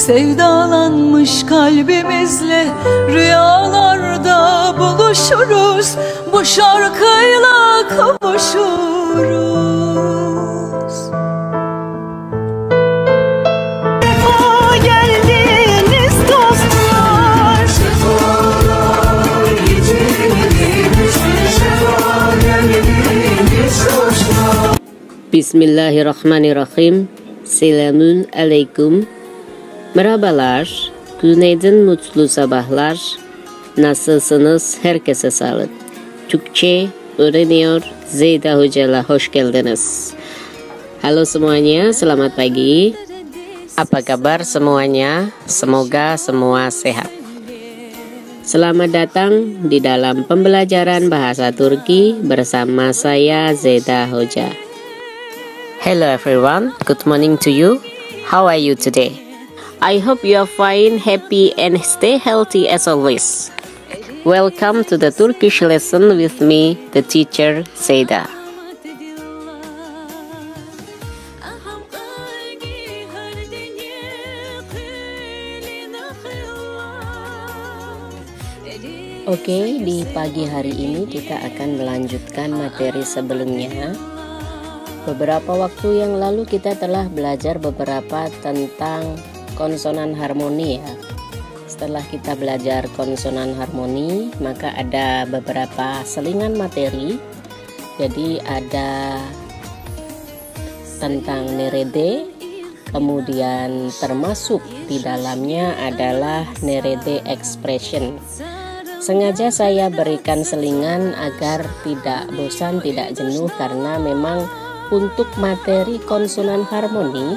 Sevdalanmış kalbimizle rüyalarda buluşuruz, bu şarkıyla kavuşuruz. Sefa geldiniz dostlar, sefalar getirdiniz, sefa geldiniz dostlar. Bismillahirrahmanirrahim. Selamun aleyküm. Merhabalar, günaydın, mutlu sabahlar. Nasılsınız? Herkese sağlık. Türkçe öğreniyor Zeyda Hoca'la hoş geldiniz. Halo semuanya, selamat pagi. Apa kabar semuanya? Semoga semua sehat. Selamat datang di dalam pembelajaran bahasa Turki bersama saya Zeyda Hoca. Hello everyone, good morning to you. How are you today? I hope you are fine, happy, and stay healthy as always. Welcome to the Turkish lesson with me, the teacher Zeyda. Oke, di pagi hari ini kita akan melanjutkan materi sebelumnya. Beberapa waktu yang lalu kita telah belajar beberapa tentang konsonan harmoni ya. Setelah kita belajar konsonan harmoni, maka ada beberapa selingan materi. Jadi ada tentang nerede, kemudian termasuk di dalamnya adalah nerede expression. Sengaja saya berikan selingan agar tidak bosan, tidak jenuh, karena memang untuk materi konsonan harmoni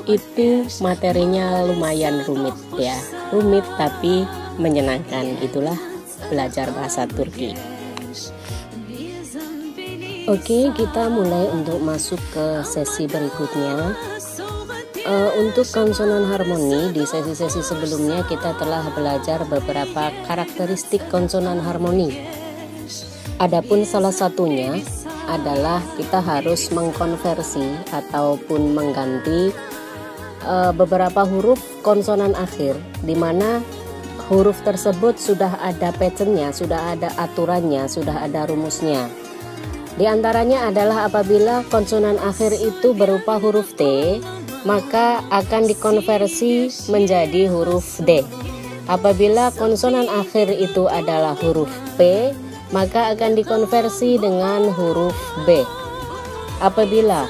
itu materinya lumayan rumit ya, rumit tapi menyenangkan. Itulah belajar bahasa Turki. Oke, kita mulai untuk masuk ke sesi berikutnya. Untuk konsonan harmoni, di sesi-sesi sebelumnya kita telah belajar beberapa karakteristik konsonan harmoni. Adapun salah satunya adalah kita harus mengkonversi ataupun mengganti beberapa huruf konsonan akhir, di mana huruf tersebut sudah ada patternnya, sudah ada aturannya, sudah ada rumusnya. Di antaranya adalah apabila konsonan akhir itu berupa huruf T, maka akan dikonversi menjadi huruf D. Apabila konsonan akhir itu adalah huruf P, maka akan dikonversi dengan huruf B. Apabila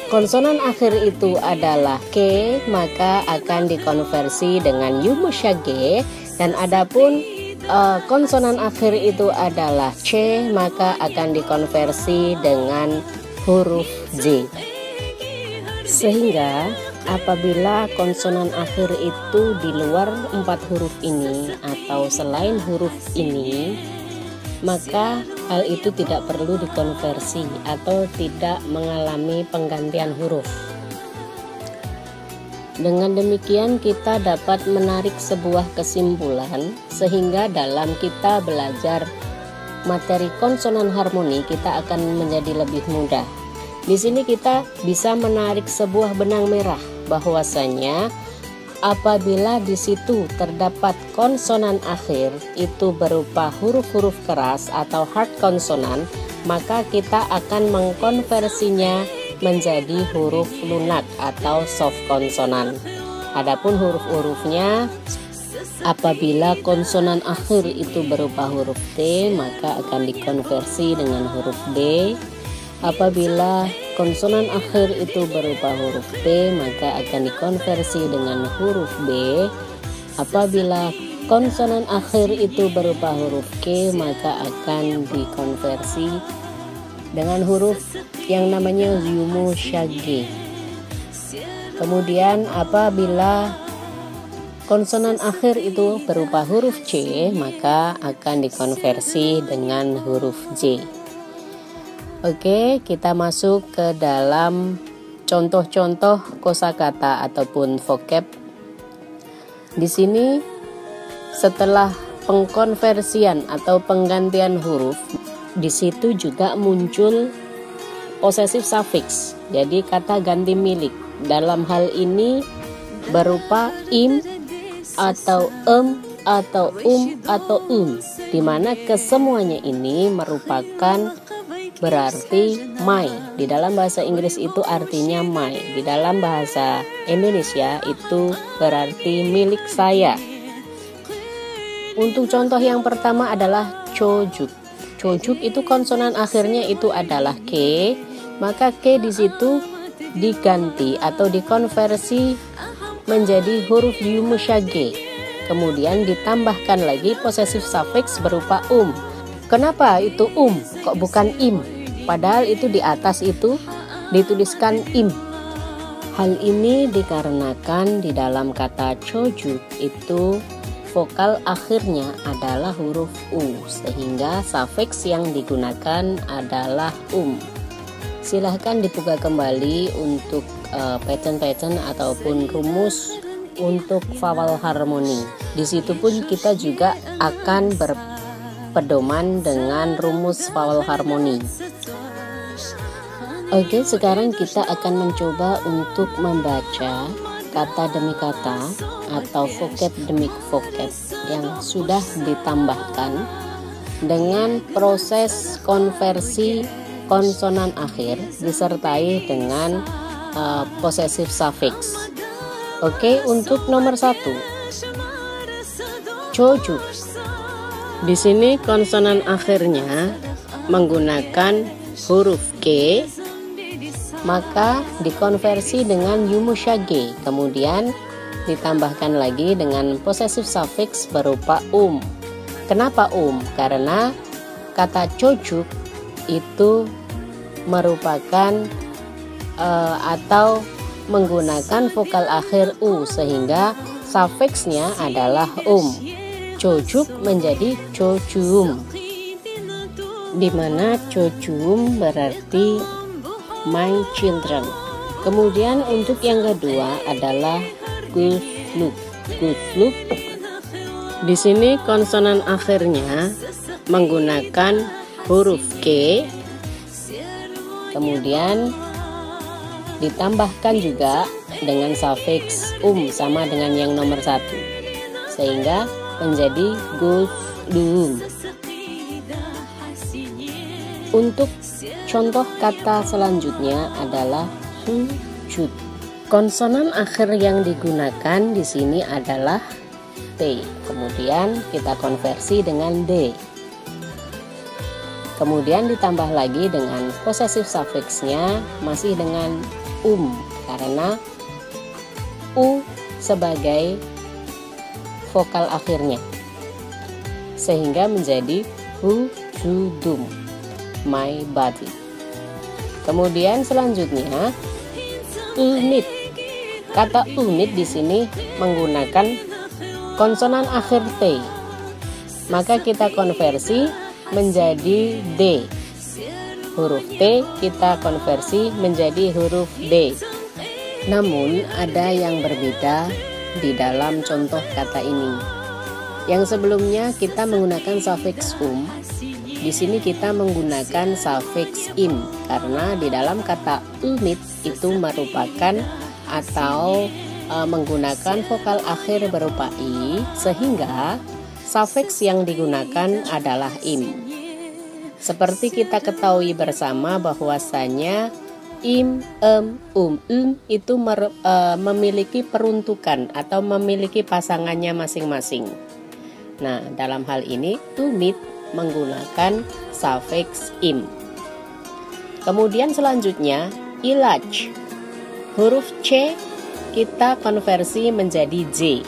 konsonan akhir itu adalah K, maka akan dikonversi dengan yumuşak. Dan adapun konsonan akhir itu adalah C, maka akan dikonversi dengan huruf J. Sehingga apabila konsonan akhir itu di luar 4 huruf ini atau selain huruf ini, maka hal itu tidak perlu dikonversi atau tidak mengalami penggantian huruf. Dengan demikian kita dapat menarik sebuah kesimpulan, sehingga dalam kita belajar materi konsonan harmoni kita akan menjadi lebih mudah. Di sini kita bisa menarik sebuah benang merah bahwasanya apabila di situ terdapat konsonan akhir itu berupa huruf-huruf keras atau hard konsonan, maka kita akan mengkonversinya menjadi huruf lunak atau soft konsonan. Adapun huruf-hurufnya, apabila konsonan akhir itu berupa huruf T, maka akan dikonversi dengan huruf D. Apabila konsonan akhir itu berupa huruf P, maka akan dikonversi dengan huruf B. Apabila konsonan akhir itu berupa huruf K, maka akan dikonversi dengan huruf yang namanya yumuşak. Kemudian apabila konsonan akhir itu berupa huruf C, maka akan dikonversi dengan huruf J. Oke, kita masuk ke dalam contoh-contoh kosakata ataupun vocab. Di sini setelah pengkonversian atau penggantian huruf, di situ juga muncul possessive suffix. Jadi kata ganti milik. Dalam hal ini berupa im atau atau atau di mana kesemuanya ini merupakan berarti my. Di dalam bahasa Inggris itu artinya my, di dalam bahasa Indonesia itu berarti milik saya. Untuk contoh yang pertama adalah chojuk. Chojuk itu konsonan akhirnya itu adalah k, maka k di situ diganti atau dikonversi menjadi huruf yumusage. Kemudian ditambahkan lagi possessive suffix berupa Kenapa itu kok bukan im? Padahal itu di atas itu dituliskan im. Hal ini dikarenakan di dalam kata chojuk itu vokal akhirnya adalah huruf u, sehingga suffix yang digunakan adalah Silahkan dibuka kembali untuk pattern-pattern ataupun rumus untuk vowel harmoni. Di situ pun kita juga akan berpedoman dengan rumus vowel harmoni. Oke, sekarang kita akan mencoba untuk membaca kata demi kata atau vocab demi vocab yang sudah ditambahkan dengan proses konversi konsonan akhir disertai dengan possessive suffix. Oke, untuk nomor 1, chojuk. Di sini konsonan akhirnya menggunakan huruf K, maka dikonversi dengan yumusage, kemudian ditambahkan lagi dengan possessive suffix berupa Kenapa Karena kata chojuk itu merupakan atau menggunakan vokal akhir u, sehingga suffixnya adalah chojuk menjadi chojum, di mana chojum berarti my children. Kemudian untuk yang kedua adalah gulfluk. Di sini konsonan akhirnya menggunakan huruf K, kemudian ditambahkan juga dengan suffix sama dengan yang nomor 1, sehingga menjadi gulflum. Untuk contoh kata selanjutnya adalah sujud. Konsonan akhir yang digunakan di sini adalah T, kemudian kita konversi dengan D. Kemudian ditambah lagi dengan possessive suffixnya masih dengan karena u sebagai vokal akhirnya, sehingga menjadi hujudum, my body. Kemudian selanjutnya unit. Kata unit di sini menggunakan konsonan akhir T, maka kita konversi menjadi D. Huruf T kita konversi menjadi huruf D. Namun ada yang berbeda di dalam contoh kata ini. Yang sebelumnya kita menggunakan suffix di sini kita menggunakan suffix im, karena di dalam kata unit itu merupakan atau menggunakan vokal akhir berupa i, sehingga suffix yang digunakan adalah im. Seperti kita ketahui bersama bahwasanya im, itu memiliki peruntukan atau memiliki pasangannya masing-masing. Nah, dalam hal ini unit menggunakan suffix im. Kemudian selanjutnya ilaj. Huruf C kita konversi menjadi J.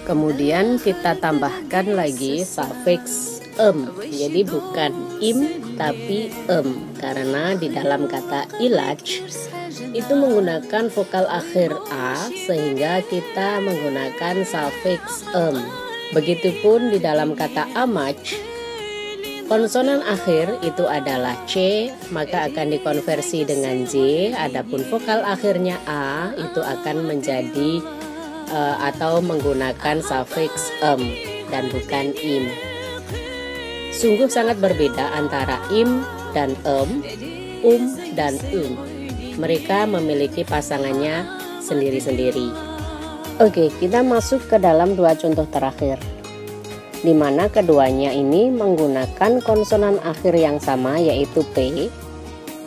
Kemudian kita tambahkan lagi suffix jadi bukan im tapi karena di dalam kata ilaj itu menggunakan vokal akhir a, sehingga kita menggunakan suffix Begitupun di dalam kata amaj, konsonan akhir itu adalah C, maka akan dikonversi dengan J. Adapun vokal akhirnya a itu akan menjadi atau menggunakan suffix dan bukan im. Sungguh sangat berbeda antara im dan dan Mereka memiliki pasangannya sendiri-sendiri. Oke, kita masuk ke dalam dua contoh terakhir, di mana keduanya ini menggunakan konsonan akhir yang sama yaitu P,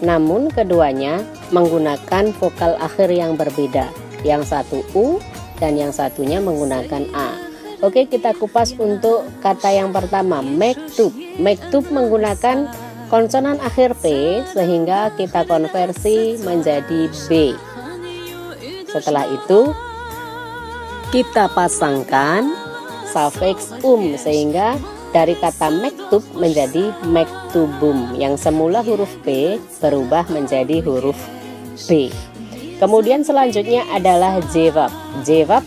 namun keduanya menggunakan vokal akhir yang berbeda, yang satu U dan yang satunya menggunakan A. Oke, kita kupas untuk kata yang pertama, mektub. Mektub menggunakan konsonan akhir P sehingga kita konversi menjadi B. Setelah itu kita pasangkan suffix sehingga dari kata mektub menjadi mektubum, yang semula huruf P berubah menjadi huruf B. Kemudian selanjutnya adalah jawab. Jawab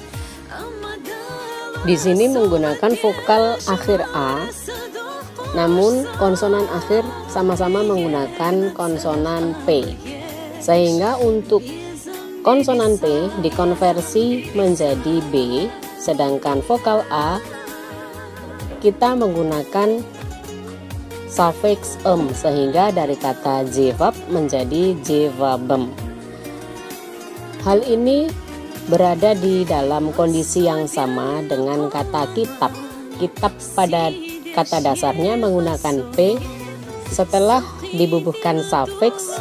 di sini menggunakan vokal akhir A, namun konsonan akhir sama-sama menggunakan konsonan P, sehingga untuk konsonan P dikonversi menjadi B, sedangkan vokal A kita menggunakan suffix sehingga dari kata jawab menjadi jawabem. Hal ini berada di dalam kondisi yang sama dengan kata kitab. Kitab pada kata dasarnya menggunakan P, setelah dibubuhkan suffix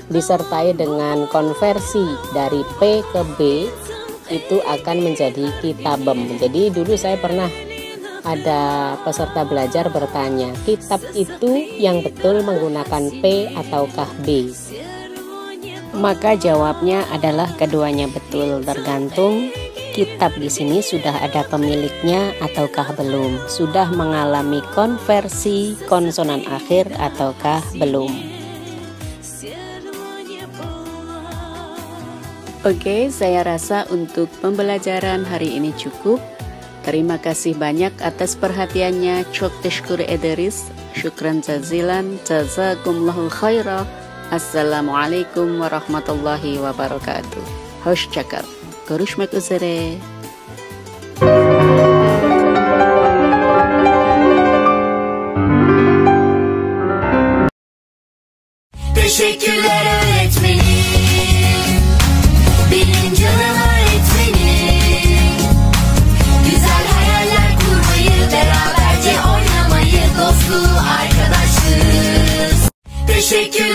disertai dengan konversi dari P ke B, itu akan menjadi kitabem. Jadi dulu saya pernah ada peserta belajar bertanya, kitab itu yang betul menggunakan P ataukah B? Maka jawabnya adalah keduanya betul, tergantung kitab di sini sudah ada pemiliknya ataukah belum, sudah mengalami konversi konsonan akhir ataukah belum. Oke, saya rasa untuk pembelajaran hari ini cukup. Terima kasih banyak atas perhatiannya. Çok teşekkür ederiz. Syukran jazilan. Jazakumullahu khairah. Assalamualaikum warahmatullahi wabarakatuh. Hoşça kal. Görüşmek üzere. Teşekkürler öğretmenim, benim canım öğretmenim. Güzel hayaller kurmayı, beraberce oynamayı, dostluğu, arkadaşlığı. Teşekkür